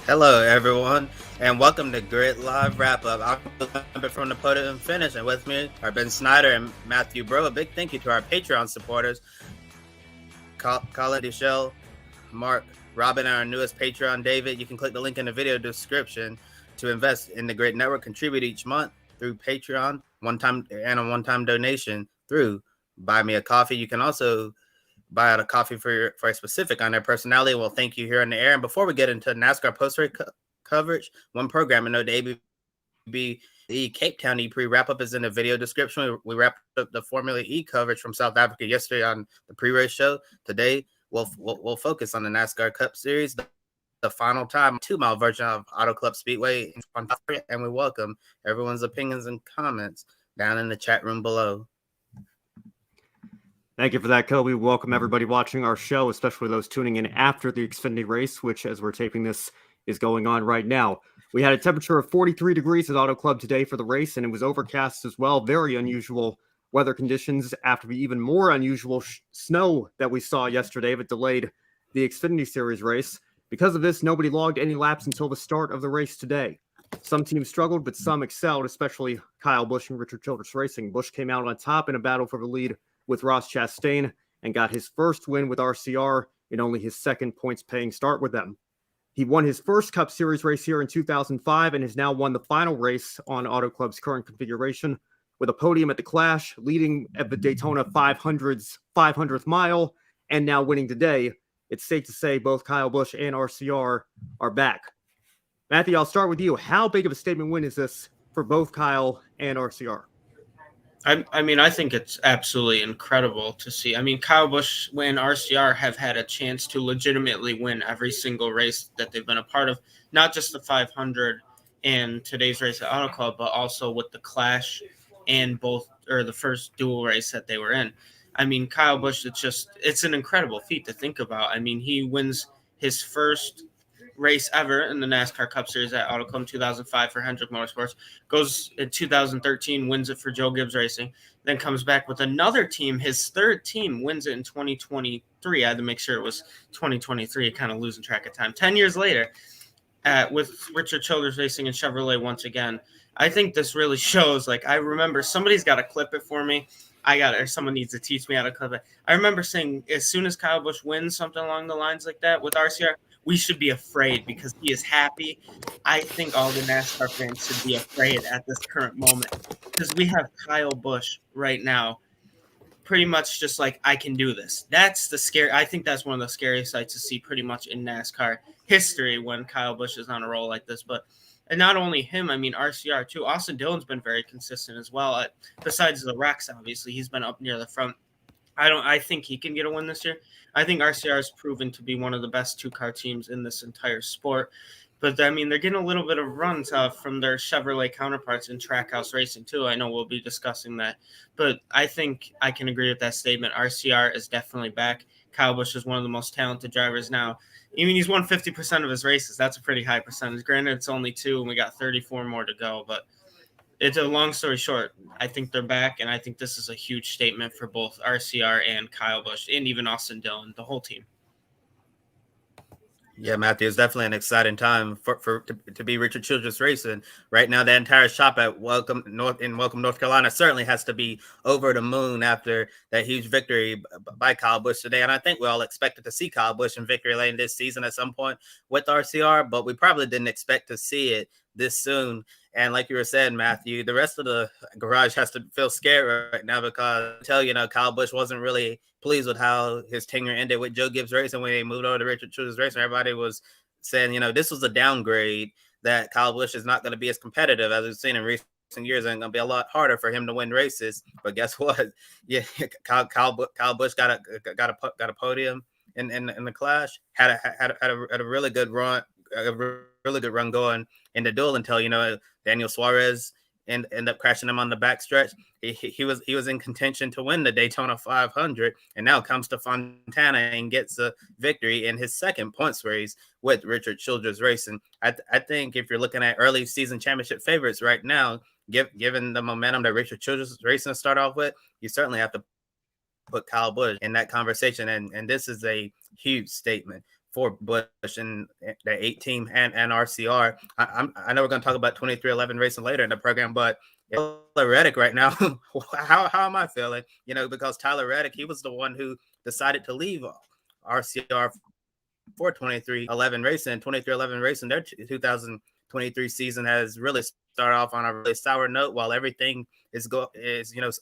Hello, everyone, and welcome to Grid Live Wrap Up. I'm from the podium finish, and with me are Ben Snyder and Matthew Bro. A big thank you to our Patreon supporters, Colin Deschelle, Mark, Robin, and our newest Patreon, David. You can click the link in the video description to invest in the Grid Network. Contribute each month through Patreon, a one-time donation through Buy Me a Coffee. You can also buy out a coffee for a specific on their personality. We'll thank you here on the air. And before we get into NASCAR post-race coverage, one program I know the ABB Cape Town E wrap-up is in the video description. We wrapped up the Formula E coverage from South Africa yesterday on the pre-race show. Today, we'll focus on the NASCAR Cup Series, the final time, 2-mile version of Auto Club Speedway. And we welcome everyone's opinions and comments down in the chat room below. Thank you for that, Kobe. Welcome everybody watching our show, especially those tuning in after the Xfinity race, which, as we're taping this, is going on right now. We had a temperature of 43 degrees at Auto Club today for the race, and it was overcast as well. Very unusual weather conditions after the even more unusual snow that we saw yesterday that delayed the Xfinity Series race. Because of this, nobody logged any laps until the start of the race today. Some teams struggled, but some excelled, especially Kyle Busch and Richard Childress Racing. Busch came out on top in a battle for the lead with Ross Chastain and got his first win with RCR in only his second points-paying start with them. He won his first Cup Series race here in 2005 and has now won the final race on Auto Club's current configuration with a podium at the Clash, leading at the Daytona 500th mile, and now winning today. It's safe to say both Kyle Busch and RCR are back. Matthew, I'll start with you. How big of a statement win is this for both Kyle and RCR? I mean, I think it's absolutely incredible to see. I mean, Kyle Busch and RCR have had a chance to legitimately win every single race that they've been a part of, not just the 500 and today's race at Auto Club, but also with the Clash and the first dual race that they were in. I mean, Kyle Busch, it's an incredible feat to think about. I mean, he wins his first race ever in the NASCAR Cup Series at Auto Club 2005 for Hendrick Motorsports, goes in 2013, wins it for Joe Gibbs Racing, then comes back with another team. His third team wins it in 2023. I had to make sure it was 2023, kind of losing track of time. 10 years later, with Richard Childress Racing and Chevrolet once again. I think this really shows, I remember somebody's got to clip it for me. Or someone needs to teach me how to clip it. I remember saying as soon as Kyle Busch wins something along the lines like that with RCR, we should be afraid because he is happy. I think all the NASCAR fans should be afraid at this current moment because we have Kyle Busch right now pretty much just like, I can do this. That's the scary. I think that's one of the scariest sights to see pretty much in NASCAR history when Kyle Busch is on a roll like this. And not only him, I mean, RCR too. Austin Dillon's been very consistent as well. Besides the wrecks, obviously, he's been up near the front. I think he can get a win this year. I think RCR has proven to be one of the best two-car teams in this entire sport. But, I mean, they're getting a little bit of runs from their Chevrolet counterparts in Trackhouse Racing, too. I know we'll be discussing that. But I think I can agree with that statement. RCR is definitely back. Kyle Busch is one of the most talented drivers now. I mean, he's won 50% of his races. That's a pretty high percentage. Granted, it's only 2, and we got 34 more to go. But it's a long story short. I think they're back, and I think this is a huge statement for both RCR and Kyle Busch, and even Austin Dillon, the whole team. Yeah, Matthew, it's definitely an exciting time to be Richard Childress Racing. Right now, the entire shop at Welcome, North Carolina certainly has to be over the moon after that huge victory by Kyle Busch today. And I think we all expected to see Kyle Busch in victory lane this season at some point with RCR, but we probably didn't expect to see it this soon. And like you were saying, Matthew, the rest of the garage has to feel scared right now because Kyle Busch wasn't really pleased with how his tenure ended with Joe Gibbs Racing when he moved over to Richard Childress Racing. Everybody was saying, this was a downgrade, that Kyle Busch is not going to be as competitive as we've seen in recent years, and going to be a lot harder for him to win races. But guess what? Yeah, Kyle Busch got a podium in the Clash, had a really good run, going in the duel until Daniel Suarez end up crashing him on the backstretch. He was in contention to win the Daytona 500, and now comes to Fontana and gets a victory in his second points race with Richard Childress Racing. I think if you're looking at early season championship favorites right now, given the momentum that Richard Childress Racing start off with, you certainly have to put Kyle Busch in that conversation, and this is a huge statement for Busch and the 8 team and RCR. I know we're going to talk about 2311 racing later in the program, but Tyler Reddick right now, how am I feeling? Because Tyler Reddick, he was the one who decided to leave RCR for 2311 racing. 2311 racing, their 2023 season has really started off on a really sour note, while everything is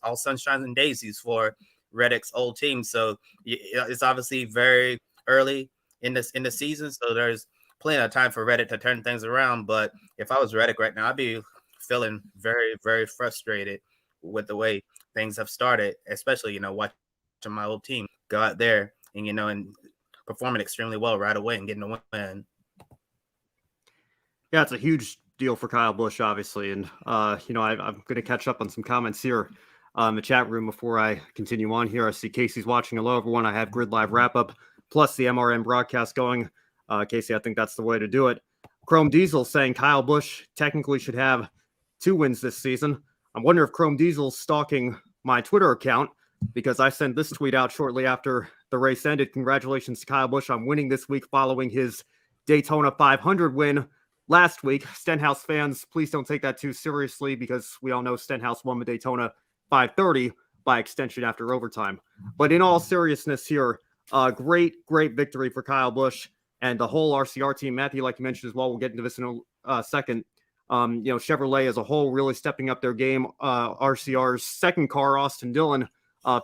all sunshine and daisies for Reddick's old team. So it's obviously very early in the season, so there's plenty of time for Reddick to turn things around. But if I was Reddick right now, I'd be feeling very, very frustrated with the way things have started, especially watching my old team go out there and performing extremely well right away and getting a win. Yeah, it's a huge deal for Kyle Busch, obviously, and I'm going to catch up on some comments here in the chat room before I continue on here. I see Casey's watching. Hello, everyone. I have Grid Live wrap up plus the MRN broadcast going. Casey, I think that's the way to do it. Chrome Diesel saying Kyle Busch technically should have 2 wins this season. I wonder if Chrome Diesel's stalking my Twitter account, because I sent this tweet out shortly after the race ended. Congratulations to Kyle Busch on winning this week following his Daytona 500 win last week. Stenhouse fans, please don't take that too seriously, because we all know Stenhouse won the Daytona 530 by extension after overtime. But in all seriousness here, great victory for Kyle Busch and the whole RCR team. Matthew, like you mentioned as well, we'll get into this in a second. Chevrolet as a whole really stepping up their game. RCR's second car, Austin Dillon,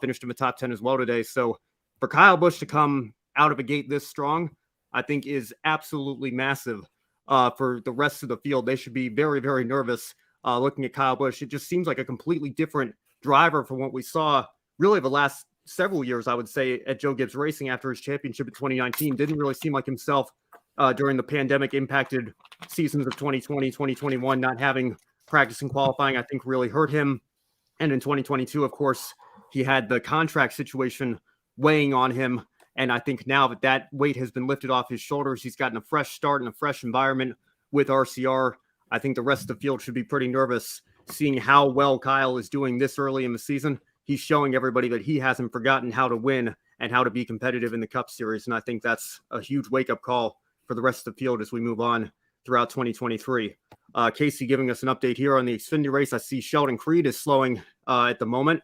finished in the top 10 as well today. So for Kyle Busch to come out of a gate this strong, I think is absolutely massive. For the rest of the field, they should be very, very nervous looking at Kyle Busch. It just seems like a completely different driver from what we saw really the last several years, I would say, at Joe Gibbs Racing after his championship in 2019. Didn't really seem like himself during the pandemic impacted seasons of 2020, 2021. Not having practice and qualifying, I think, really hurt him. And in 2022, of course, he had the contract situation weighing on him. And I think now that weight has been lifted off his shoulders, he's gotten a fresh start in a fresh environment with RCR. I think the rest of the field should be pretty nervous seeing how well Kyle is doing this early in the season. He's showing everybody that he hasn't forgotten how to win and how to be competitive in the Cup Series. And I think that's a huge wake-up call for the rest of the field as we move on throughout 2023. Casey giving us an update here on the Xfinity race. I see Sheldon Creed is slowing at the moment.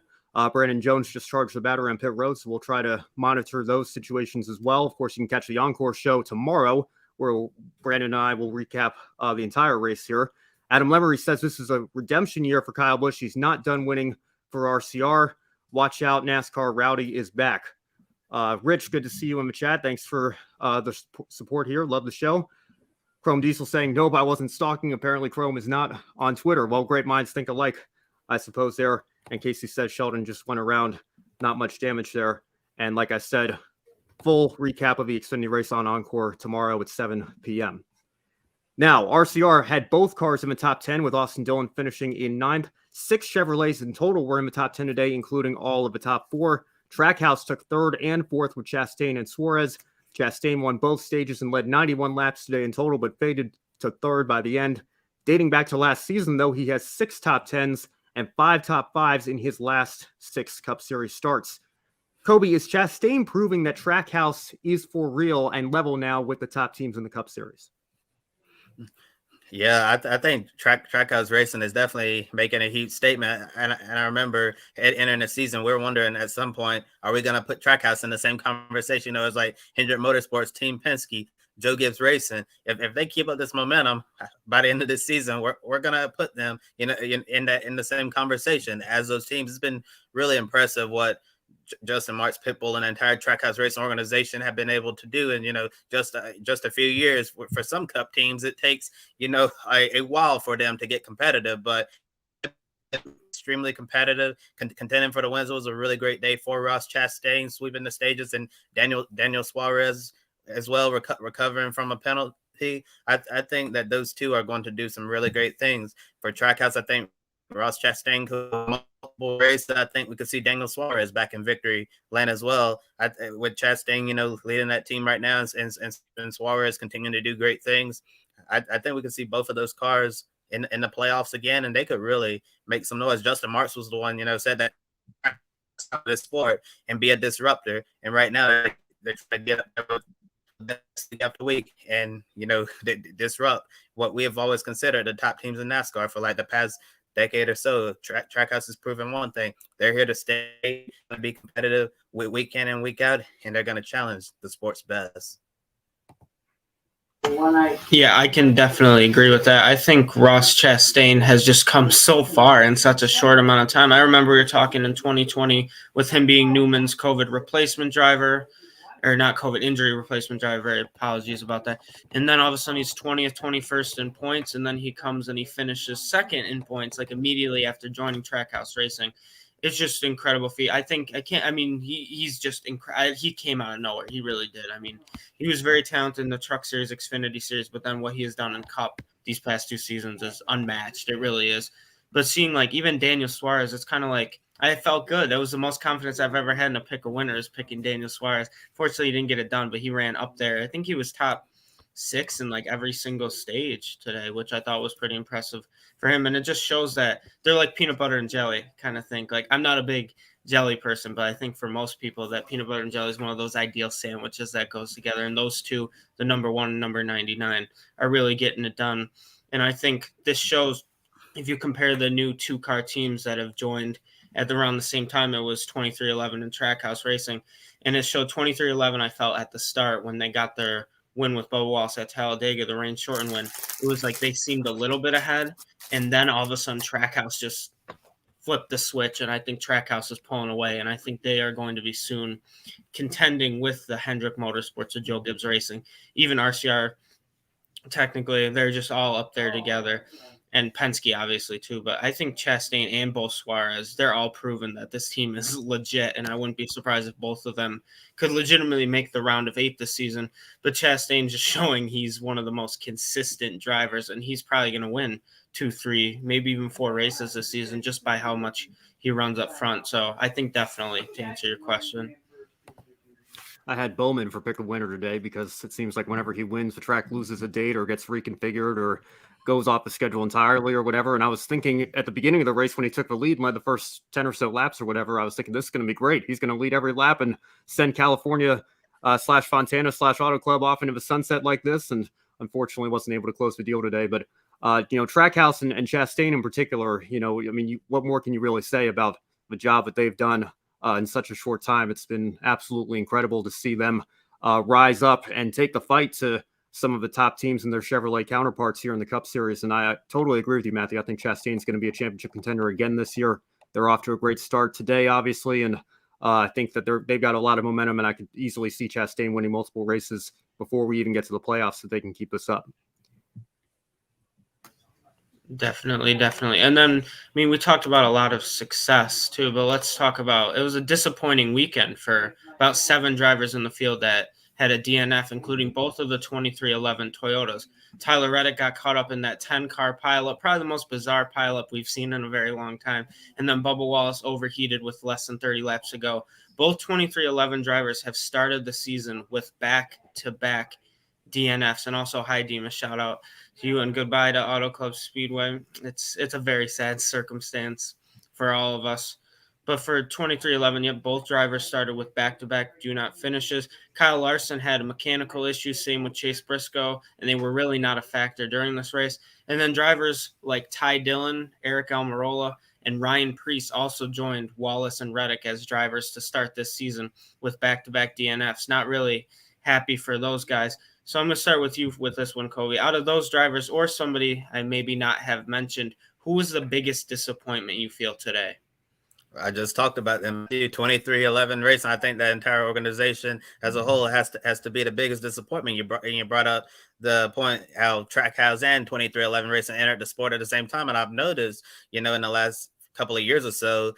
Brandon Jones just charged the battery on pit road, so we'll try to monitor those situations as well. Of course, you can catch the Encore show tomorrow, where Brandon and I will recap the entire race here. Adam Lemery says this is a redemption year for Kyle Busch. He's not done winning for RCR. Watch out, NASCAR Rowdy is back. Rich, good to see you in the chat. Thanks for the support here. Love the show. Chrome Diesel saying, nope, I wasn't stalking. Apparently Chrome is not on Twitter. Well, great minds think alike, I suppose there. And Casey says Sheldon just went around. Not much damage there. And like I said, full recap of the Xfinity race on Encore tomorrow at 7 p.m. Now, RCR had both cars in the top 10, with Austin Dillon finishing in 9th. 6 Chevrolets in total were in the top 10 today, including all of the top 4. Trackhouse took 3rd and 4th with Chastain and Suarez. Chastain won both stages and led 91 laps today in total, but faded to 3rd by the end. Dating back to last season, though, he has 6 top 10s and 5 top 5s in his last 6 Cup Series starts. Kobe, is Chastain proving that Trackhouse is for real and level now with the top teams in the Cup Series? Yeah, I think Trackhouse Racing is definitely making a huge statement. And I remember entering the season, we were wondering at some point, are we going to put Trackhouse in the same conversation? It was like Hendrick Motorsports, Team Penske, Joe Gibbs Racing. If they keep up this momentum by the end of this season, we're going to put them in the same conversation as those teams. It's been really impressive what Justin Marks, Pitbull, and the entire Trackhouse Racing organization have been able to do. And, just a few years for some Cup teams, it takes, a while for them to get competitive, but extremely competitive, contending for the wins. It was a really great day for Ross Chastain, sweeping the stages, and Daniel Suarez as well, recovering from a penalty. I think that those two are going to do some really great things for Trackhouse. I think Ross Chastain could multiple races. I think we could see Daniel Suarez back in victory lane as well. With Chastain, leading that team right now, and Suarez continuing to do great things. I think we could see both of those cars in the playoffs again, and they could really make some noise. Justin Marks was the one, said that stop this sport and be a disruptor. And right now they're trying to get up week after week, and disrupt what we have always considered the top teams in NASCAR for like the past decade or so. Trackhouse has proven one thing: they're here to stay, to be competitive week in and week out, and they're going to challenge the sport's best. Yeah, I can definitely agree with that. I think Ross Chastain has just come so far in such a short amount of time. I remember we were talking in 2020 with him being Newman's COVID replacement driver, or not COVID injury replacement driver. Apologies about that. And then all of a sudden he's 20th, 21st in points, and then he comes and he finishes second in points like immediately after joining Trackhouse Racing. It's just incredible feat. He's just incredible. He came out of nowhere. He really did. I mean, he was very talented in the Truck Series, Xfinity Series, but then what he has done in Cup these past 2 seasons is unmatched. It really is. But seeing like even Daniel Suarez, it's kind of like I felt good. That was the most confidence I've ever had in a pick a winner is picking Daniel Suarez. Fortunately, he didn't get it done, but he ran up there. I think he was top 6 in like every single stage today, which I thought was pretty impressive for him. And it just shows that they're like peanut butter and jelly kind of thing. Like I'm not a big jelly person, but I think for most people that peanut butter and jelly is one of those ideal sandwiches that goes together. And those two, the number 1 and number 99, are really getting it done. And I think this shows if you compare the new 2-car teams that have joined at around the same time, it was 2311 and Trackhouse Racing. And it showed 2311, I felt at the start when they got their win with Bubba Wallace at Talladega, the rain shortened win. It was like they seemed a little bit ahead. And then all of a sudden Trackhouse just flipped the switch. And I think Trackhouse is pulling away. And I think they are going to be soon contending with the Hendrick Motorsports or Joe Gibbs Racing. Even RCR, technically, they're just all up there together. And Penske, obviously, too. But I think Chastain and both Suarez, they're all proven that this team is legit. And I wouldn't be surprised if both of them could legitimately make the round of 8 this season. But Chastain just showing he's one of the most consistent drivers. And he's probably going to win 2, 3, maybe even 4 races this season just by how much he runs up front. So I think definitely, to answer your question. I had Bowman for pick a winner today because it seems like whenever he wins, the track loses a date or gets reconfigured or goes off the schedule entirely or whatever. And I was thinking at the beginning of the race when he took the lead and led the first 10 or so laps or whatever, I was thinking this is going to be great. He's going to lead every lap and send California / Fontana / Auto Club off into the sunset like this. And unfortunately wasn't able to close the deal today. But, Trackhouse and Chastain in particular, what more can you really say about the job that they've done in such a short time? It's been absolutely incredible to see them rise up and take the fight to some of the top teams and their Chevrolet counterparts here in the Cup Series. And I totally agree with you, Matthew. I think Chastain's going to be a championship contender again this year. They're off to a great start today, obviously, and I think that they've got a lot of momentum, and I could easily see Chastain winning multiple races before we even get to the playoffs if they can keep this up. Definitely. And then, we talked about a lot of success too, but let's talk about, it was a disappointing weekend for about 7 drivers in the field that had a DNF, including both of the 2311 Toyotas. Tyler Reddick got caught up in that 10-car pileup, probably the most bizarre pileup we've seen in a very long time. And then Bubba Wallace overheated with less than 30 laps to go. Both 2311 drivers have started the season with back-to-back DNFs. And also, hi, Demas, shout out to you and goodbye to Auto Club Speedway. It's a very sad circumstance for all of us. But for 2311, both drivers started with back-to-back do-not finishes. Kyle Larson had a mechanical issue, same with Chase Briscoe, and they were really not a factor during this race. And then drivers like Ty Dillon, Eric Almirola, and Ryan Preece also joined Wallace and Reddick as drivers to start this season with back-to-back DNFs. Not really happy for those guys. So I'm going to start with you with this one, Kobe. Out of those drivers or somebody I maybe not have mentioned, who was the biggest disappointment you feel today? I just talked about them. 2311 Racing. I think that entire organization as a whole has to be the biggest disappointment. You brought up the point how Trackhouse and 2311 Racing entered the sport at the same time, and I've noticed, in the last couple of years or so,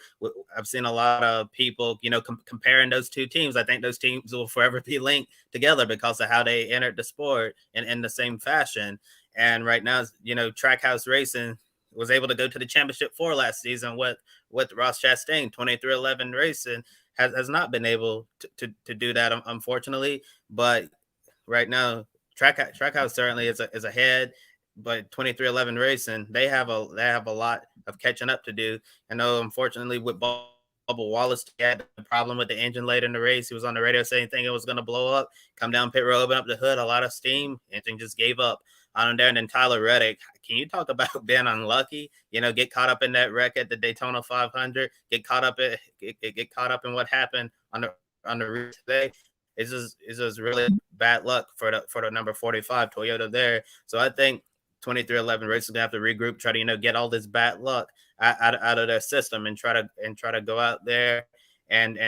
I've seen a lot of people, comparing those two teams. I think those teams will forever be linked together because of how they entered the sport in the same fashion. And right now, Trackhouse Racing was able to go to the championship 4 last season with Ross Chastain. 2311 Racing has not been able to do that, unfortunately. But right now, Trackhouse certainly is ahead. But 2311 Racing, they have a lot of catching up to do. I know, unfortunately, with Bubba Wallace had a problem with the engine late in the race. He was on the radio saying it was going to blow up. Come down pit road, open up the hood, a lot of steam. Engine just gave up on him there. And then Tyler Reddick, can you talk about being unlucky? Get caught up in that wreck at the Daytona 500. Get caught up in what happened on the race today. It's just really bad luck for the number 45 Toyota there. So I think 2311 Racing is gonna have to regroup, try to get all this bad luck out of their system, and try to go out there and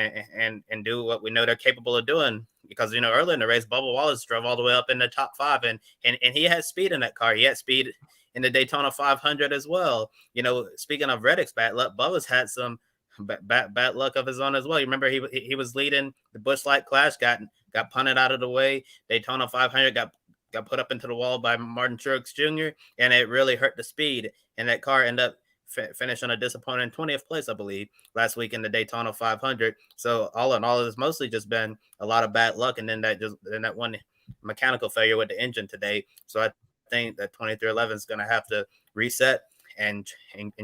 do what we know they're capable of doing. Because earlier in the race, Bubba Wallace drove all the way up in the top 5, and he had speed in that car. He had speed in the Daytona 500 as well. Speaking of Reddick's bad luck, Bubba's had some bad luck of his own as well. You remember he was leading the Busch Light Clash, got punted out of the way. Daytona 500 got put up into the wall by Martin Truex Jr., and it really hurt the speed. And that car ended up finishing a disappointing 20th place, I believe, last week in the Daytona 500. So all in all, it's mostly just been a lot of bad luck, and then that one mechanical failure with the engine today. So I think that 2311 is going to have to reset and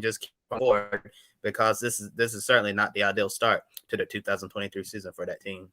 just keep forward, because this is certainly not the ideal start to the 2023 season for that team.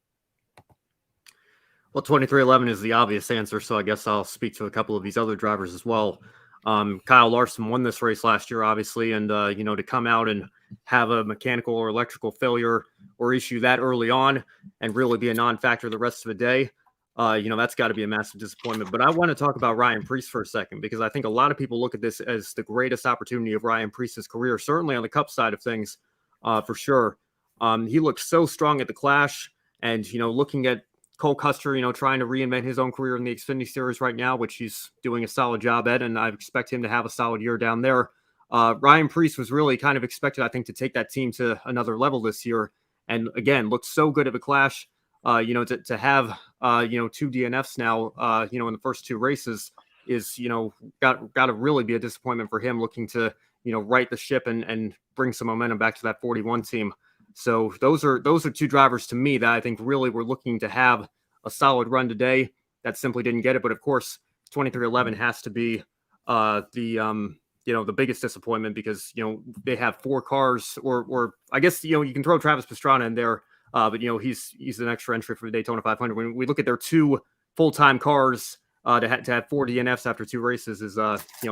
Well, 2311 is the obvious answer, so I guess I'll speak to a couple of these other drivers as well. Kyle Larson won this race last year, obviously, and to come out and have a mechanical or electrical failure or issue that early on and really be a non-factor the rest of the day, that's got to be a massive disappointment. But I want to talk about Ryan Preece for a second, because I think a lot of people look at this as the greatest opportunity of Ryan Preece's career, certainly on the Cup side of things, for sure. He looked so strong at the Clash, and, looking at Cole Custer, trying to reinvent his own career in the Xfinity Series right now, which he's doing a solid job at, and I expect him to have a solid year down there. Ryan Preece was really kind of expected, I think, to take that team to another level this year, and again, looked so good at the Clash. To have, 2 DNFs now, in the first 2 races is, got to really be a disappointment for him, looking to, right the ship and bring some momentum back to that 41 team. So those are 2 drivers to me that I think really were looking to have a solid run today that simply didn't get it. But of course, 2311 has to be the biggest disappointment, because, they have 4 cars, or I guess, you can throw Travis Pastrana in there. But he's an extra entry for the Daytona 500. When we look at their 2 full-time cars, to have 4 DNFs after 2 races is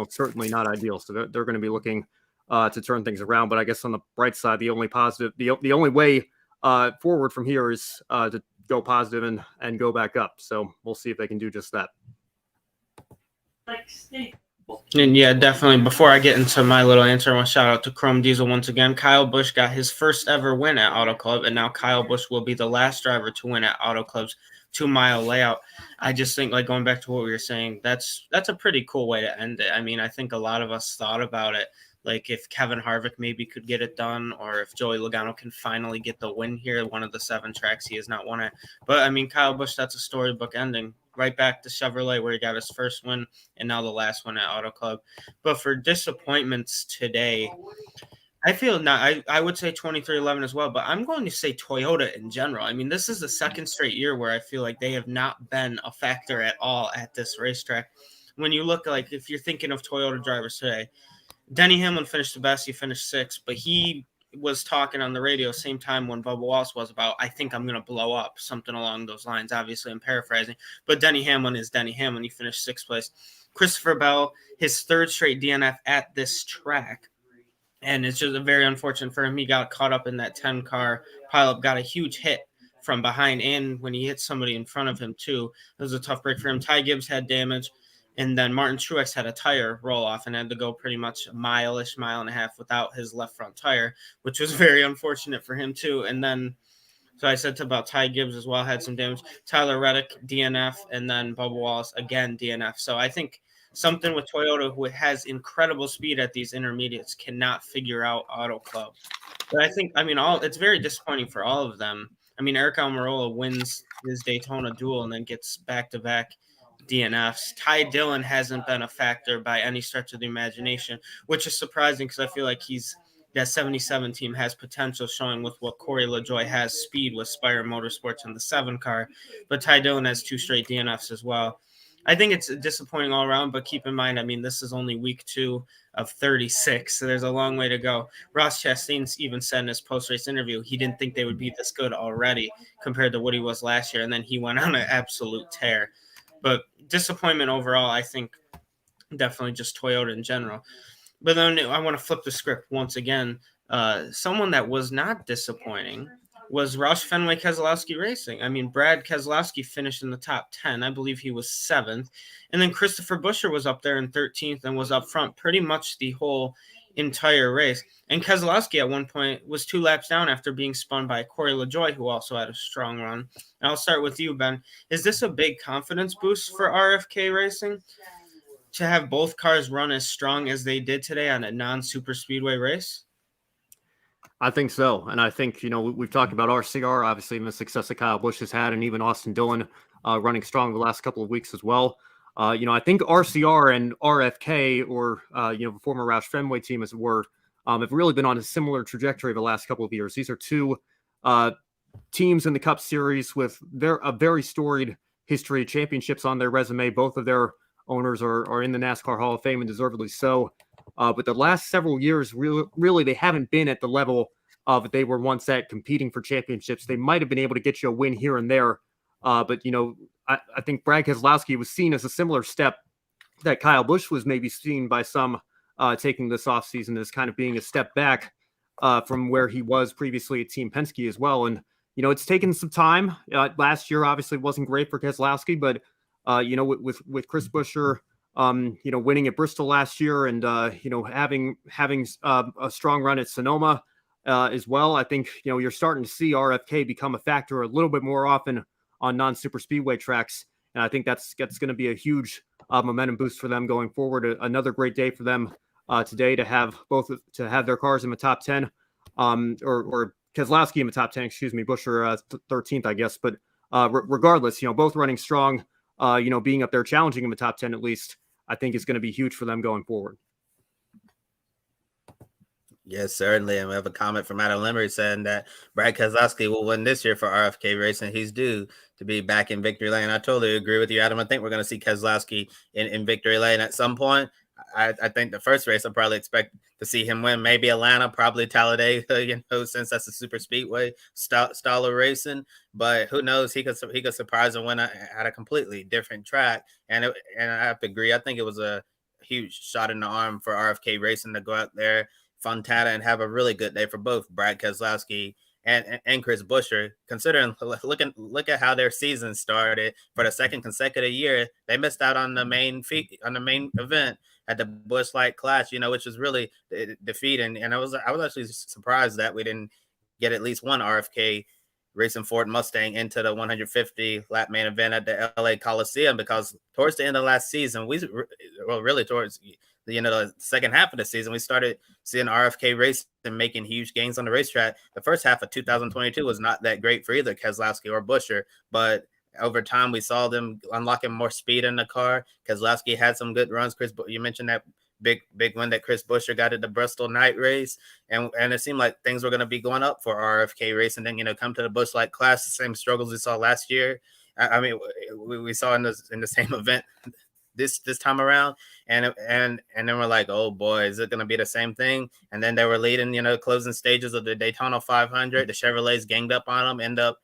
certainly not ideal. So they're going to be looking to turn things around. But I guess on the bright side, the only positive, the only way forward from here is to go positive and go back up. So we'll see if they can do just that. And yeah, definitely. Before I get into my little answer, I want to shout out to Chrome Diesel once again. Kyle Busch got his first ever win at Auto Club, and now Kyle Busch will be the last driver to win at Auto Club's 2-mile layout. I just think, going back to what we were saying, that's a pretty cool way to end it. I mean, I think a lot of us thought about it, if Kevin Harvick maybe could get it done, or if Joey Logano can finally get the win here, one of the 7 tracks he has not won at. But I mean, Kyle Busch, that's a storybook ending. Right back to Chevrolet, where he got his first win, and now the last one at Auto Club. But for disappointments today, I feel not. I would say 2311 as well, but I'm going to say Toyota in general. I mean, this is the second straight year where I feel like they have not been a factor at all at this racetrack. When you look, if you're thinking of Toyota drivers today, Denny Hamlin finished the best. He finished 6th, but he was talking on the radio same time when Bubba Wallace was about, I think I'm going to blow up, something along those lines. Obviously, I'm paraphrasing, but Denny Hamlin is Denny Hamlin. He finished 6th place. Christopher Bell, his 3rd straight DNF at this track, and it's just very unfortunate for him. He got caught up in that 10-car pileup, got a huge hit from behind, and when he hit somebody in front of him too, it was a tough break for him. Ty Gibbs had damage. And then Martin Truex had a tire roll off and had to go pretty much a mile and a half without his left front tire, which was very unfortunate for him too. And then, so I said about Ty Gibbs as well, had some damage. Tyler Reddick, DNF, and then Bubba Wallace, again, DNF. So I think something with Toyota, who has incredible speed at these intermediates, cannot figure out Auto Club. But I think, it's very disappointing for all of them. I mean, Eric Almirola wins his Daytona duel and then gets back-to-back DNFs. Ty Dillon hasn't been a factor by any stretch of the imagination, which is surprising, because I feel like that 77 team has potential, showing with what Corey LaJoie has speed with Spire Motorsports in the 7 car. But Ty Dillon has 2 straight DNFs as well. I think it's disappointing all around, but keep in mind, I mean, this is only week 2 of 36, so there's a long way to go. Ross Chastain even said in his post-race interview he didn't think they would be this good already compared to what he was last year, and then he went on an absolute tear. But disappointment overall, I think definitely just Toyota in general. But then I want to flip the script once again. Someone that was not disappointing was Roush Fenway Keselowski Racing. I mean, Brad Keselowski finished in the top 10. I believe he was 7th. And then Christopher Buescher was up there in 13th and was up front pretty much the whole entire race. And Keselowski at one point was 2 laps down after being spun by Corey LaJoie, who also had a strong run. And I'll start with you, Ben. Is this a big confidence boost for RFK Racing to have both cars run as strong as they did today on a non-super speedway race? I think so. And I think, we've talked about RCR, obviously, and the success that Kyle Busch has had, and even Austin Dillon running strong the last couple of weeks as well. I think RCR and RFK, or, the former Roush Fenway team, as it were, have really been on a similar trajectory the last couple of years. These are 2 teams in the Cup Series with a very storied history of championships on their resume. Both of their owners are in the NASCAR Hall of Fame, and deservedly so. But the last several years, really, they haven't been at the level that they were once at, competing for championships. They might have been able to get you a win here and there. But I think Brad Keselowski was seen as a similar step that Kyle Busch was maybe seen by some taking this offseason as kind of being a step back from where he was previously at Team Penske as well. And, it's taken some time. Last year, obviously, wasn't great for Keselowski, but, with Chris Buescher, winning at Bristol last year and, having a strong run at Sonoma as well. I think, you're starting to see RFK become a factor a little bit more often on non-super speedway tracks. And I think that's going to be a huge momentum boost for them going forward. Another great day for them today to have their cars in the top 10, or Keselowski in the top 10, excuse me, Buescher 13th, I guess. But regardless, both running strong, being up there challenging in the top 10 at least, I think is going to be huge for them going forward. Yes, certainly. And we have a comment from Adam Limerick saying that Brad Keselowski will win this year for RFK Racing. He's due to be back in victory lane. I totally agree with you, Adam. I think we're going to see Keselowski in victory lane at some point. I think the first race I'll probably expect to see him win. Maybe Atlanta, probably Talladega, since that's a super speedway style of racing. But who knows? He could surprise and win at a completely different track. And I have to agree. I think it was a huge shot in the arm for RFK Racing to go out there, Fontana, and have a really good day for both Brad Keselowski and Chris Buescher. Considering look at how their season started for the second consecutive year, they missed out on the main event at the Busch Light Clash, which was really defeating. And I was actually surprised that we didn't get at least one RFK Racing Ford Mustang into the 150 lap main event at the LA Coliseum, because towards the end of last season, really towards the second half of the season, we started seeing RFK Racing making huge gains on the racetrack. The first half of 2022 was not that great for either Keselowski or Buescher, but over time we saw them unlocking more speed in the car. Keselowski had some good runs. Chris, you mentioned that big win that Chris Buescher got at the Bristol night race, and it seemed like things were going to be going up for RFK Racing. Then come to the Busch Light Clash, the same struggles we saw last year. I mean, we saw in the same event this time around, and then we're like, oh boy, is it going to be the same thing? And then they were leading, closing stages of the Daytona 500. The Chevrolets ganged up on them, end up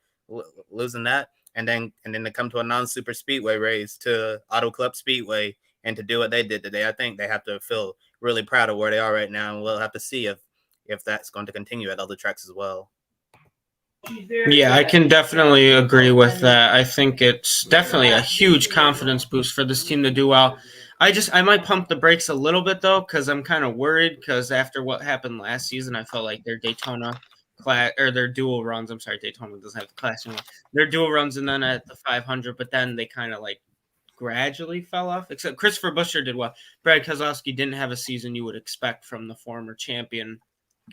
losing that, and then to come to a non-super speedway race to Auto Club Speedway and to do what they did today. I think they have to feel really proud of where they are right now, and we'll have to see if that's going to continue at other tracks as well. Yeah, I can definitely agree with that. I think it's definitely a huge confidence boost for this team to do well. I might pump the brakes a little bit, though, because I'm kind of worried, because after what happened last season, I felt like their Daytona class, or their dual runs, I'm sorry, Daytona doesn't have the class anymore. Their dual runs and then at the 500, but then they kind of gradually fell off, except Christopher Buescher did well. Brad Keselowski didn't have a season you would expect from the former champion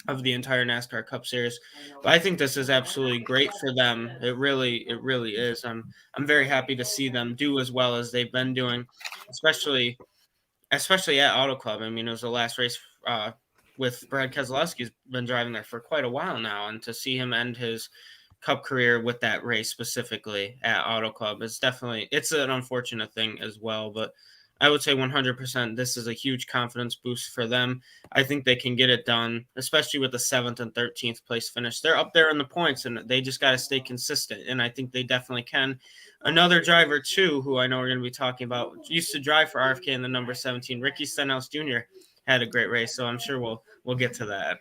of the entire NASCAR Cup Series. But I think this is absolutely great for them. It really is. I'm very happy to see them do as well as they've been doing, especially at Auto Club. I mean, it was the last race with Brad Keselowski's been driving there for quite a while now, and to see him end his Cup career with that race specifically at Auto Club. It's an unfortunate thing as well, but I would say 100% this is a huge confidence boost for them. I think they can get it done, especially with the 7th and 13th place finish. They're up there in the points, and they just got to stay consistent, and I think they definitely can. Another driver, too, who I know we're going to be talking about, used to drive for RFK in the number 17, Ricky Stenhouse Jr., had a great race, so I'm sure we'll get to that.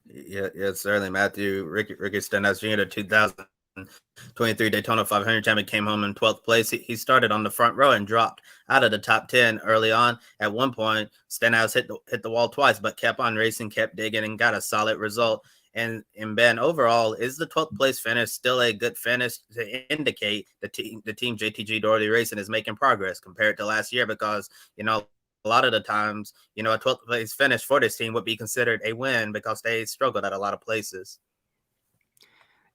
Yeah, certainly, Matthew. Ricky Stenhouse Jr., 2023 Daytona 500 champion, came home in 12th place. He started on the front row and dropped out of the top 10 early on. At one point, Stenhouse hit the wall twice, but kept on racing, kept digging, and got a solid result. And Ben, overall, is the 12th place finish still a good finish to indicate the team JTG Doherty Racing is making progress compared to last year? Because, a lot of the times, a 12th place finish for this team would be considered a win because they struggled at a lot of places.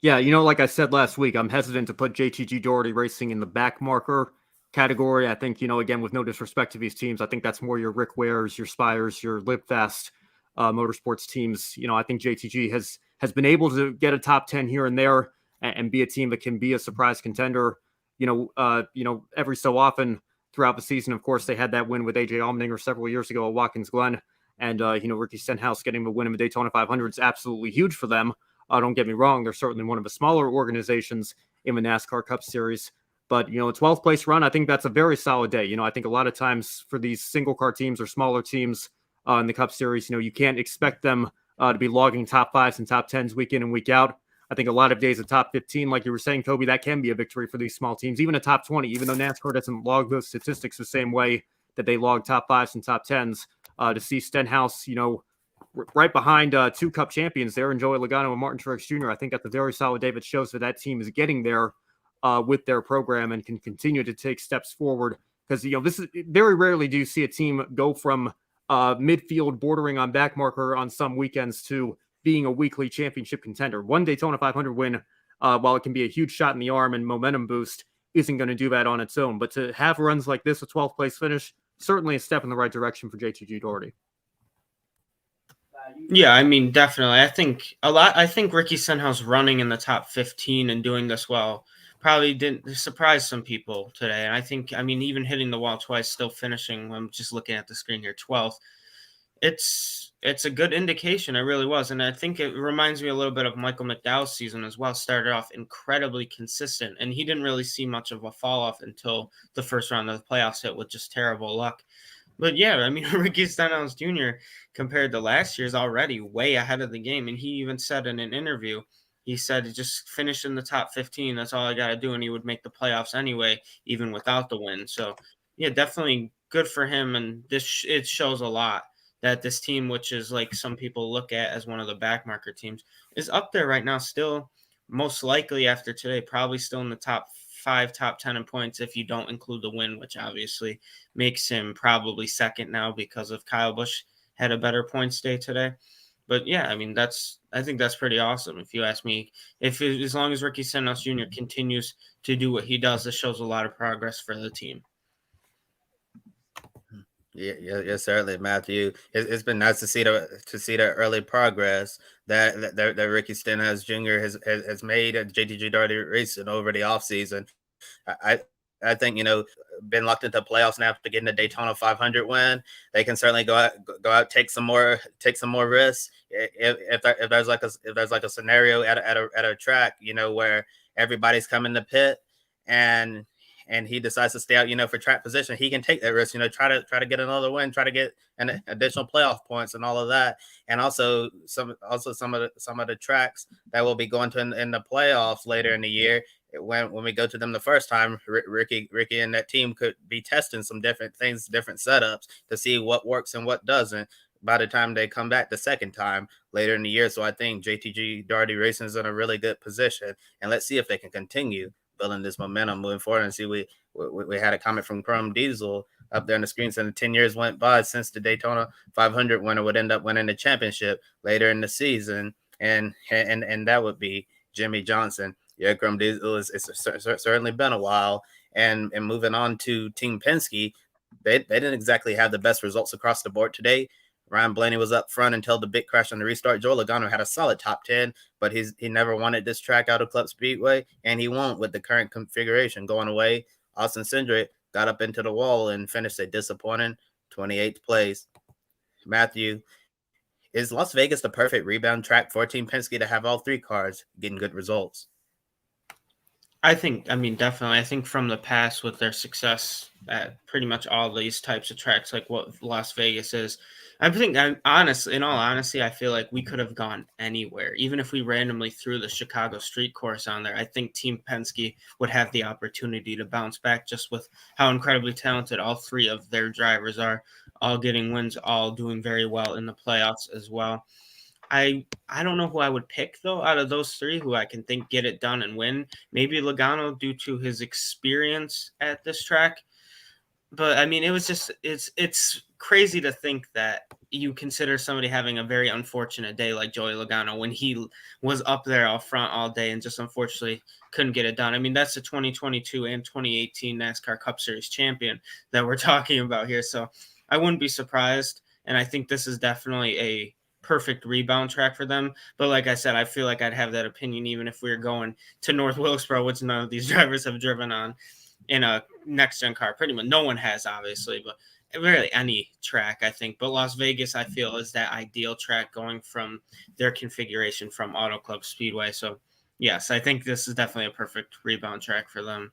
Yeah, like I said last week, I'm hesitant to put JTG Doherty Racing in the back marker category. I think, again, with no disrespect to these teams, I think that's more your Rick Wares, your Spires, your Libfast motorsports teams. I think JTG has been able to get a top 10 here and there and be a team that can be a surprise contender, every so often throughout the season. Of course, they had that win with AJ Allmendinger several years ago at Watkins Glen. And, Ricky Stenhouse getting the win in the Daytona 500 is absolutely huge for them. Don't get me wrong, they're certainly one of the smaller organizations in the NASCAR Cup Series. But, a 12th place run, I think that's a very solid day. I think a lot of times for these single car teams or smaller teams in the Cup Series, you can't expect them to be logging top 5s and top 10s week in and week out. I think a lot of days of top 15, like you were saying, Toby, that can be a victory for these small teams, even a top 20, even though NASCAR doesn't log those statistics the same way that they log top 5s and top 10s. To see Stenhouse, right behind two Cup champions there, and Joey Logano and Martin Truex Jr. I think that's a very solid day that shows that team is getting there with their program and can continue to take steps forward. Because, this is very rarely do you see a team go from midfield bordering on back marker on some weekends to being a weekly championship contender. One Daytona 500 win, while it can be a huge shot in the arm and momentum boost, isn't going to do that on its own. But to have runs like this, a 12th place finish, certainly a step in the right direction for JTG Doherty. Yeah, I mean, definitely. I think Ricky Stenhouse running in the top 15 and doing this well probably didn't surprise some people today. And I think, even hitting the wall twice, still finishing, I'm just looking at the screen here, 12th. It's a good indication. It really was. And I think it reminds me a little bit of Michael McDowell's season as well. Started off incredibly consistent, and he didn't really see much of a fall off until the first round of the playoffs hit with just terrible luck. But yeah, Ricky Stenhouse Jr. compared to last year is already way ahead of the game. And he even said in an interview, he said, just finish in the top 15. That's all I got to do. And he would make the playoffs anyway, even without the win. So yeah, definitely good for him. And it shows a lot that this team, which is like some people look at as one of the backmarker teams, is up there right now, still most likely after today, probably still in the top 5, top 10 in points if you don't include the win, which obviously makes him probably second now because of Kyle Busch had a better points day today. But yeah, I think that's pretty awesome. If you ask me, as long as Ricky Stenhouse Jr. continues to do what he does, this shows a lot of progress for the team. Yeah, certainly, Matthew. It's been nice to see the early progress that Ricky Stenhouse Jr. has made at JTG Doherty Racing over the offseason. I think been locked into playoffs now after getting the Daytona 500 win. They can certainly go out, take some more risks. If there's like a scenario at a track, where everybody's coming to pit and he decides to stay out, for track position, he can take that risk, try to get another win, try to get an additional playoff points and all of that. And also some of the tracks that will be going to in the playoffs later in the year, when we go to them the first time, Ricky and that team could be testing some different things, different setups to see what works and what doesn't by the time they come back the second time later in the year. So I think JTG Doherty Racing is in a really good position, and let's see if they can continue building this momentum moving forward. And see, we had a comment from Chrome Diesel up there on the screen saying 10 years went by since the Daytona 500 winner would end up winning the championship later in the season, and that would be Jimmy Johnson. Yeah, Chrome Diesel, it's certainly been a while. And moving on to Team Penske, they didn't exactly have the best results across the board today. Ryan Blaney was up front until the big crash on the restart. Joey Logano had a solid top 10, but he never wanted this track out of Club Speedway, and he won't with the current configuration going away. Austin Cindric got up into the wall and finished a disappointing 28th place. Matthew, is Las Vegas the perfect rebound track for Team Penske to have all three cars getting good results? Definitely. I think from the past with their success at pretty much all these types of tracks, like what Las Vegas is, in all honesty, I feel like we could have gone anywhere. Even if we randomly threw the Chicago street course on there, I think Team Penske would have the opportunity to bounce back just with how incredibly talented all three of their drivers are, all getting wins, all doing very well in the playoffs as well. I don't know who I would pick though out of those three who I can think get it done and win. Maybe Logano due to his experience at this track. But I mean, it's crazy to think that you consider somebody having a very unfortunate day like Joey Logano when he was up there out front all day and just unfortunately couldn't get it done. I mean, that's the 2022 and 2018 NASCAR Cup Series champion that we're talking about here. So I wouldn't be surprised. And I think this is definitely a perfect rebound track for them. But like I said, I feel like I'd have that opinion even if we were going to North Wilkesboro, which none of these drivers have driven on in a next gen car. Pretty much no one has, obviously, but really any track, I think. But Las Vegas, I feel, is that ideal track going from their configuration from Auto Club Speedway. So yes, I think this is definitely a perfect rebound track for them.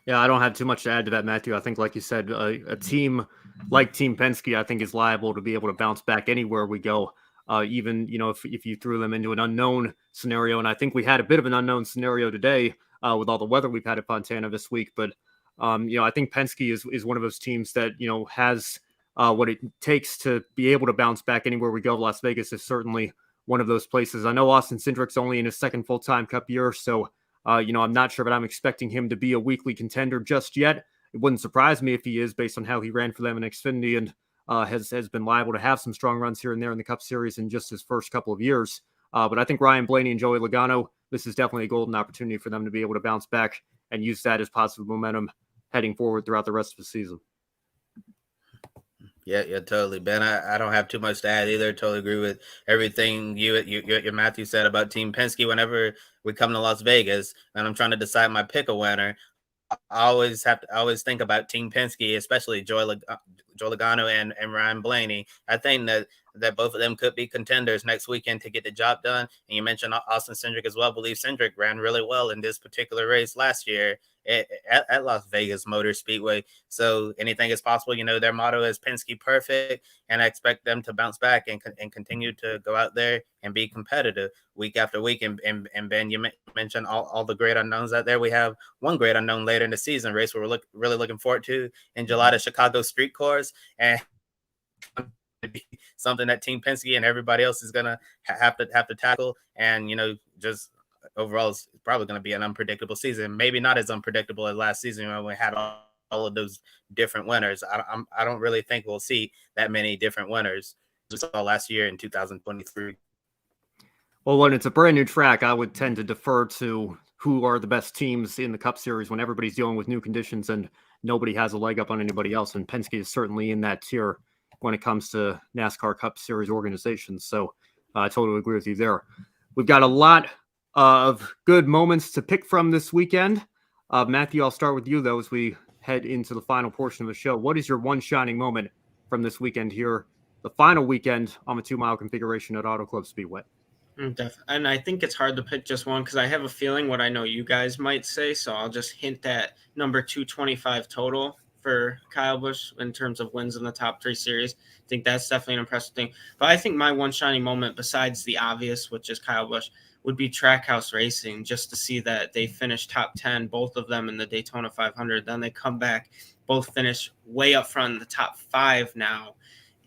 Yeah, I don't have too much to add to that, Matthew. I think, like you said, a team like Team Penske, I think, is liable to be able to bounce back anywhere we go. Even, if you threw them into an unknown scenario, and I think we had a bit of an unknown scenario today with all the weather we've had at Fontana this week. But, I think Penske is one of those teams that, has what it takes to be able to bounce back anywhere we go. Las Vegas is certainly one of those places. I know Austin Cindric's only in his second full-time Cup year, so I'm not sure, but I'm expecting him to be a weekly contender just yet. It wouldn't surprise me if he is, based on how he ran for them in Xfinity and has been liable to have some strong runs here and there in the Cup Series in just his first couple of years. But I think Ryan Blaney and Joey Logano, this is definitely a golden opportunity for them to be able to bounce back and use that as positive momentum heading forward throughout the rest of the season. Yeah, totally, Ben. I don't have too much to add either. Totally agree with everything you Matthew said about Team Penske. Whenever we come to Las Vegas and I'm trying to decide my pick a winner, I always think about Team Penske, especially Joey Logano and Ryan Blaney. I think that both of them could be contenders next weekend to get the job done. And you mentioned Austin Cindric as well. I believe Cindric ran really well in this particular race last year at Las Vegas Motor Speedway. So anything is possible. Their motto is Penske perfect, and I expect them to bounce back and continue to go out there and be competitive week after week. And Ben, you mentioned all the great unknowns out there. We have one great unknown later in the season race we're really looking forward to in July, the Chicago Street Course, and something that Team Penske and everybody else is gonna have to tackle. And just overall, it's probably going to be an unpredictable season. Maybe not as unpredictable as last season when we had all of those different winners. I don't really think we'll see that many different winners we saw last year in 2023. Well, when it's a brand new track, I would tend to defer to who are the best teams in the Cup Series when everybody's dealing with new conditions and nobody has a leg up on anybody else. And Penske is certainly in that tier when it comes to NASCAR Cup Series organizations. So I totally agree with you there. We've got a lot of good moments to pick from this weekend. Matthew, I'll start with you, though, as we head into the final portion of the show. What is your one shining moment from this weekend here, the final weekend on the 2-mile configuration at Auto Club Speedway? And I think it's hard to pick just one because I have a feeling what I know you guys might say, so I'll just hint at number 225 total for Kyle Busch in terms of wins in the top 3 series. I think that's definitely an impressive thing. But I think my one shining moment, besides the obvious, which is Kyle Busch, would be Trackhouse Racing, just to see that they finished top 10, both of them in the Daytona 500. Then they come back, both finish way up front in the top 5 now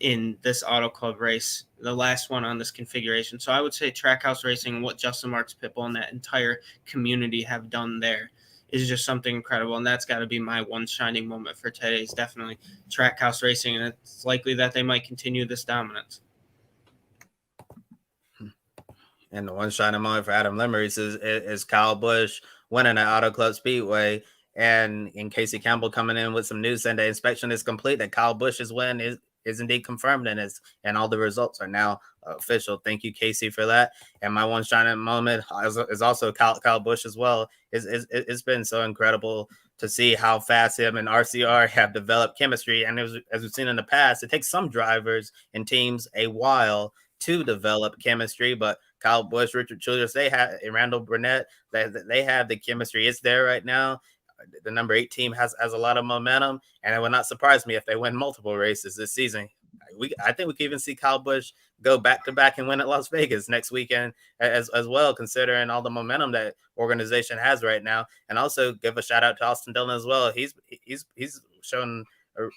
in this Auto Club race, the last one on this configuration. So I would say Trackhouse Racing and what Justin Marks Pitbull and that entire community have done there is just something incredible. And that's got to be my one shining moment for today is definitely Trackhouse Racing. And it's likely that they might continue this dominance. And the one shining moment for Adam Lemmerys is Kyle Busch winning at Auto Club Speedway. and Casey Campbell coming in with some news saying the inspection is complete, that Kyle Busch's win is indeed confirmed, and all the results are now official. Thank you, Casey, for that. And my one shining moment is also Kyle Busch as well. It's been so incredible to see how fast him and RCR have developed chemistry. And as we've seen in the past, it takes some drivers and teams a while to develop chemistry, but Kyle Busch, Richard Childress, and Randall Burnett, they have the chemistry. It's there right now. The number 8 team has a lot of momentum, and it would not surprise me if they win multiple races this season. I think we could even see Kyle Busch go back to back and win at Las Vegas next weekend as well, considering all the momentum that organization has right now. And also give a shout out to Austin Dillon as well. He's shown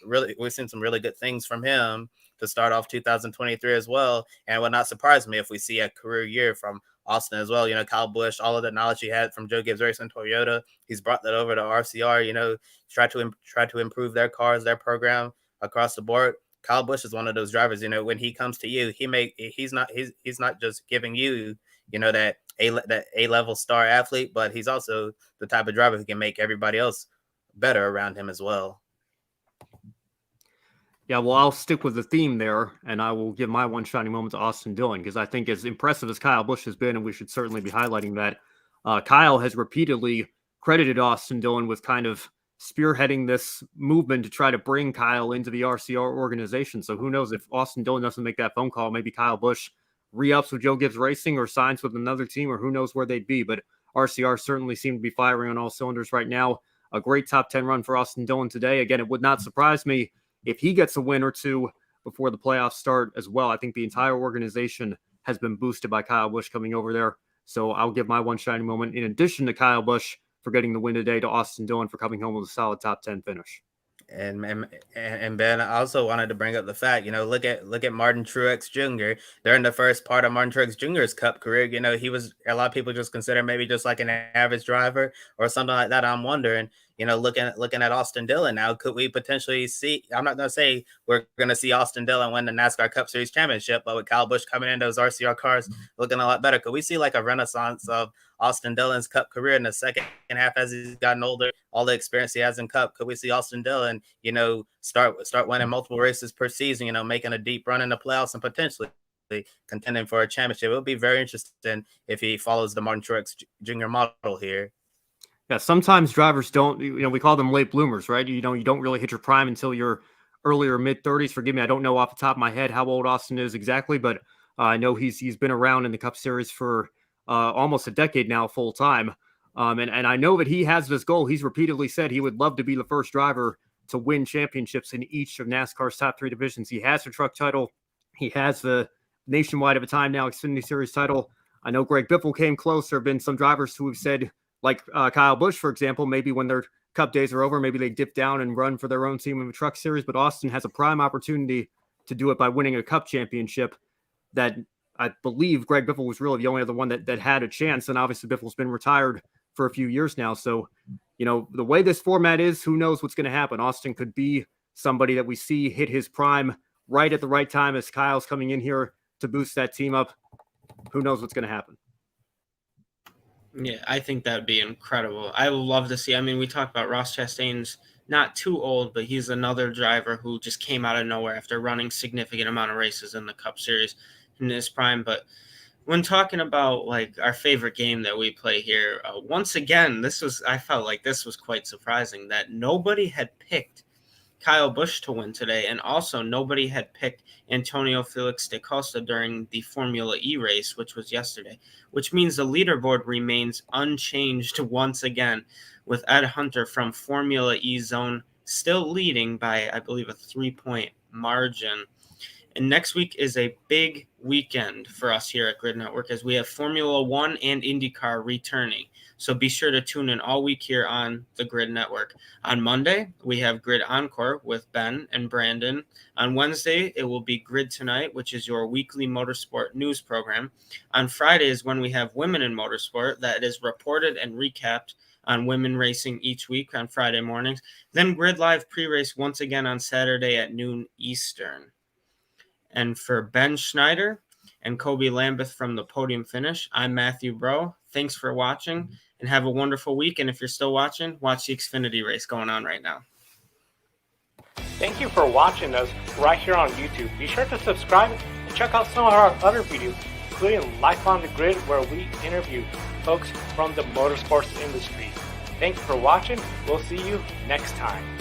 we've seen some really good things from him to start off 2023 as well. And it would not surprise me if we see a career year from Austin as well. Kyle Busch, all of the knowledge he had from Joe Gibbs Racing Toyota, he's brought that over to RCR, try to improve their cars, their program across the board. Kyle Busch is one of those drivers, when he comes to you, he's not just giving you, that A-level star athlete, but he's also the type of driver who can make everybody else better around him as well. Yeah, well, I'll stick with the theme there, and I will give my one shining moment to Austin Dillon, because I think as impressive as Kyle Busch has been, and we should certainly be highlighting that, Kyle has repeatedly credited Austin Dillon with kind of spearheading this movement to try to bring Kyle into the RCR organization. So who knows, if Austin Dillon doesn't make that phone call, maybe Kyle Busch re-ups with Joe Gibbs Racing or signs with another team, or who knows where they'd be. But RCR certainly seem to be firing on all cylinders right now. A great top 10 run for Austin Dillon today. Again, it would not surprise me if he gets a win or two before the playoffs start as well. I think the entire organization has been boosted by Kyle Busch coming over there. So I'll give my one shining moment, in addition to Kyle Busch for getting the win today, to Austin Dillon for coming home with a solid top 10 finish. And Ben, I also wanted to bring up the fact, look at Martin Truex Jr. During the first part of Martin Truex Jr.'s Cup career, he was, a lot of people just consider maybe just like an average driver or something like that. I'm wondering, looking at Austin Dillon now, could we potentially see? I'm not going to say we're going to see Austin Dillon win the NASCAR Cup Series championship, but with Kyle Busch coming in, those RCR cars looking a lot better, could we see like a renaissance of Austin Dillon's Cup career in the second half as he's gotten older, all the experience he has in Cup? Could we see Austin Dillon, start winning multiple races per season, making a deep run in the playoffs and potentially contending for a championship? It would be very interesting if he follows the Martin Truex Jr. model here. Yeah, sometimes drivers don't, we call them late bloomers, right? You don't really hit your prime until your early or mid-30s. Forgive me, I don't know off the top of my head how old Austin is exactly, but I know he's been around in the Cup Series for almost a decade now, full time. And I know that he has this goal. He's repeatedly said he would love to be the first driver to win championships in each of NASCAR's top 3 divisions. He has the truck title. He has the nationwide at a time now Xfinity Series title. I know Greg Biffle came close. There have been some drivers who have said, like Kyle Busch, for example, maybe when their Cup days are over, maybe they dip down and run for their own team in the Truck Series. But Austin has a prime opportunity to do it by winning a Cup championship that I believe Greg Biffle was really the only other one that had a chance. And obviously Biffle's been retired for a few years now. So, the way this format is, who knows what's going to happen? Austin could be somebody that we see hit his prime right at the right time as Kyle's coming in here to boost that team up. Who knows what's going to happen? Yeah, I think that would be incredible. I would love to see. I mean, we talked about Ross Chastain's not too old, but he's another driver who just came out of nowhere after running significant amount of races in the Cup Series in his prime. But when talking about like our favorite game that we play here, once again, I felt like this was quite surprising that nobody had picked Kyle Busch to win today, and also nobody had picked Antonio Felix da Costa during the Formula E race, which was yesterday, which means the leaderboard remains unchanged once again, with Ed Hunter from Formula E Zone still leading by, I believe, a 3-point margin. And next week is a big weekend for us here at Grid Network as we have Formula One and IndyCar returning. So be sure to tune in all week here on the Grid Network. On Monday, we have Grid Encore with Ben and Brandon. On Wednesday, it will be Grid Tonight, which is your weekly motorsport news program. On Friday is when we have Women in Motorsport that is reported and recapped on women racing each week on Friday mornings. Then Grid Live pre-race once again on Saturday at noon Eastern. And for Ben Schneider, and Kobe Lambeth from the podium finish. I'm Matthew Bro. Thanks for watching and have a wonderful week. And if you're still watching, watch the Xfinity race going on right now. Thank you for watching us right here on YouTube. Be sure to subscribe and check out some of our other videos, including Life on the Grid, where we interview folks from the motorsports industry. Thank you for watching. We'll see you next time.